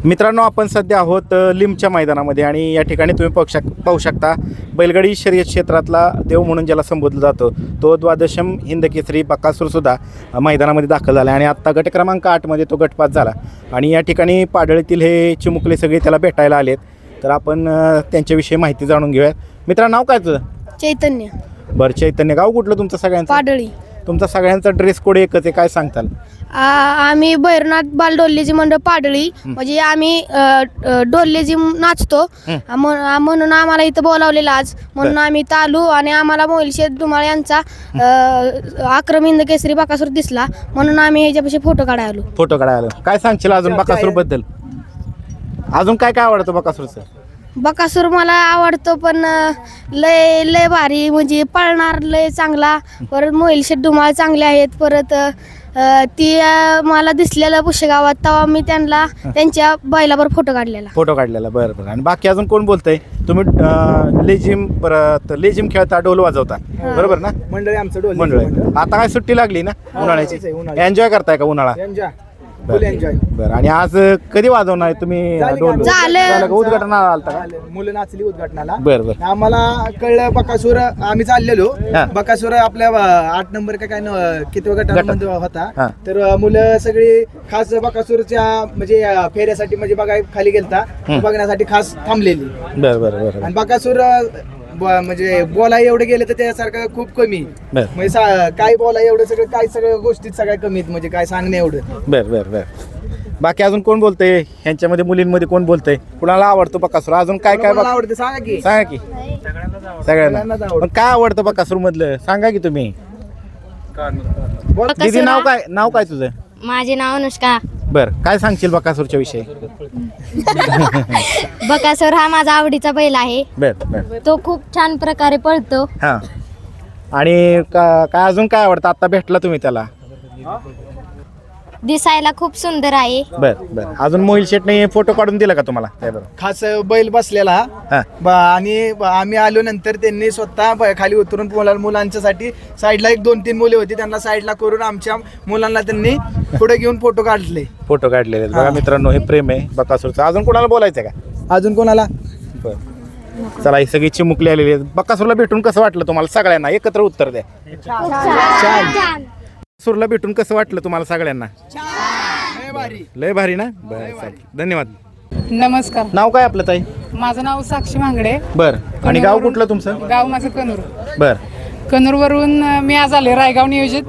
मित्रांनो, आपण सध्या आहोत लिमच्या मैदानामध्ये आणि या ठिकाणी तुम्ही पाहू शकता बैलगाडी शर्यत क्षेत्रातला देव म्हणून ज्याला संबोधलं जातं तो द्वादशम हिंद केसरी बकासूरसुद्धा मैदानामध्ये दाखल झाला आणि आत्ता गट क्रमांक 8मध्ये तो गटपास झाला आणि या ठिकाणी पाडळीतील हे चिमुकले सगळे त्याला भेटायला आलेत. तर आपण त्यांच्याविषयी माहिती जाणून घेऊयात. मित्रा, नाव काय तुझं? चैतन्य. बरं, चैतन्य. गाव कुठलं तुमचं सगळ्यांचं? पाडळी. तुमचा सगळ्यांचा ड्रेस कोड एकच आहे, काय सांगताल? आम्ही भैरवनाथ बालडोल्लेजी मंडळ पाडळी, म्हणजे आम्ही डोल्लेजी नाचतो म्हणून आम्हाला इथं बोलावलेलं आज, म्हणून आम्ही इथं आलो आणि आम्हाला मोहिलशेठ धुमाळ यांचा आक्रम हिंद केसरी बकासूर दिसला म्हणून आम्ही ह्याच्यापाशी फोटो काढायला आलो. फोटो काढायला काय सांगशील अजून बकासूर बद्दल? अजून काय काय आवडतं बकासूरचं? बकासूर मला आवडतो, पण लय लय भारी, म्हणजे पळणार लय चांगला. परत मोहिलशेठ धुमाळ चांगले आहेत. परत ती मला दिसलेलं पुशेगावात, तेव्हा मी त्यांच्या बैलावर फोटो काढलेला. बरं बरं. आणि बाकी अजून कोण बोलतंय? तुम्ही लेझिम, परत लेझिम खेळता, ढोल वाजवता, बरोबर ना? मंडळी आमचं मंडळ. आता काय सुट्टी लागली ना उन्हाळ्याची, एन्जॉय करताय का उन्हाळा? बरं. आणि आज कधी वाजवणार तुम्ही ढोल? झालं उद्घाटन आलता का? मुलं नाचली उद्घाटनाला. बरं बरं. आम्हाला कळलं बकासूर, आम्ही चाललेलो. बकासूर आपल्या 8 नंबर का काय किती गटामध्ये होता. तर मुलं सगळी खास बकासूरच्या म्हणजे फेऱ्यासाठी, म्हणजे बघाय खाली गेलता, बघण्यासाठी खास थांबलेली. बरं बरं बरं. आणि बकासूर म्हणजे बोला एवढे गेले तर त्यासारखं खूप कमी, म्हणजे काय बोला एवढं सगळं, काय सगळ्या गोष्टीत सगळ्या कमी, म्हणजे काय सांगणे एवढं. बरं बरं बरं. बाकी अजून कोण बोलतंय ह्यांच्यामध्ये, मुलींमध्ये कोण बोलतंय? कुणाला आवडतो बकासूर? अजून काय काय आवडते सांगा की. सगळ्यांना. पण काय आवडतं बकासूर मधलं सांगा की तुम्ही. दीदी, नाव काय तुझं? माझे नाव अनुष्का. बर, काय सांगशील बकासूरच्या विषयी? बकासूर हा माझा आवडीचा बैल आहे. बर बर. तो खूप छान प्रकारे पळतो. हा. आणि काय अजून काय आवडतं? आता भेटला तुम्ही त्याला? दिसायला खूप सुंदर आहे. बर बर. अजून मोहिल शेटने फोटो काढून दिला का तुम्हाला? खास बैल बसलेला. आणि आम्ही आलो नंतर त्यांनी स्वतः खाली उतरून मुलांच्यासाठी साईडला 1-2-3 मुले होती, त्यांना साईडला करून आमच्या मुलांना त्यांनी पुढे घेऊन फोटो काढलेले. बघा मित्रांनो, हे प्रेम आहे बकासूरचं. अजून कोणाला बोलायचं का? अजून कोणाला? बर. चला, ही सगळी चिमुकली आलेली आहेत. बकासूरला भेटून कसं वाटलं तुम्हाला सगळ्यांना? एकत्र उत्तर द्या. बकासूरला भेटून कसं वाटलं तुम्हाला सगळ्यांना? लय भारी ना? बरं, चालेल. धन्यवाद. नमस्कार. नाव काय आपलं ताई? माझं नाव साक्षी मांगडे. बर. आणि गाव कुठलं तुमचं? गाव माझं कनूर. बर. कनूरवरून मी आज आले रायगाव नियोजित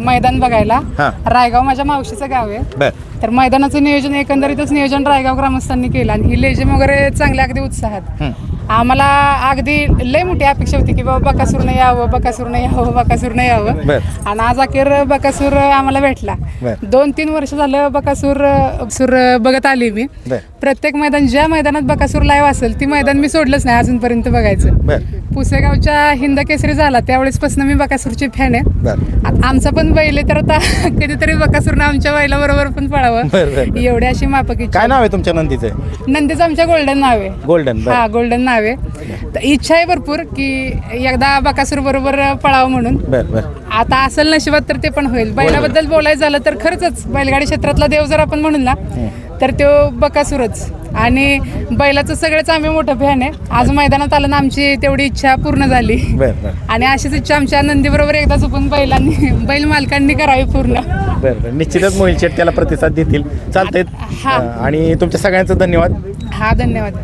मैदान बघायला. रायगाव माझ्या मावशीचं गाव आहे. बर. तर मैदानाचं नियोजन, एकंदरीतच नियोजन रायगाव ग्रामस्थांनी केलं आणि ही लेझिम वगैरे चांगल्या अगदी उत्साहात. आम्हाला अगदी लय मोठी अपेक्षा होती की बाबा बकासूरनं यावं, बकासूरनं यावं. आणि आज अखेर बकासूर आम्हाला भेटला. 2-3 वर्ष झालं बकासूर बघत आली मी. प्रत्येक मैदान, ज्या मैदानात बकासूर लाईव्ह असेल ती मैदान मी सोडलंच नाही अजूनपर्यंत बघायचं. पुसेगावच्या हिंद केसरी झाला त्यावेळेसपासून मी बकासूरची फॅन आहे. आमचा पण बैल आहे, तर आता कधीतरी बकासूरनं आमच्या बैला बरोबर पण पळावं एवढी अशी मापक इच्छा. काय नाव आहे तुमच्या नंदीचं? नंदीचं आमच्या गोल्डन नाव आहे. गोल्डन. हा, गोल्डन नाव आहे. तर इच्छा आहे भरपूर की एकदा बकासूर बरोबर पळावं म्हणून. आता असेल नशिबात तर ते पण होईल. बैलाबद्दल बोलायचं झालं तर खरंच बैलगाडी क्षेत्रातला देव जर आपण म्हणून ना, तर तो बकासूरच. आणि बैलाचं सगळंच आम्ही मोठं फॅन आहे. आज मैदानात आलं ना, आमची तेवढी इच्छा पूर्ण झाली. आणि अशीच इच्छा आमच्या नंदी बरोबर एकदा चुकून बैल मालकांनी करावी पूर्ण. बरं, निश्चितच मोहिल शेट त्याला प्रतिसाद देतील. चालतंय. आणि तुमच्या सगळ्यांचं धन्यवाद. हा, धन्यवाद.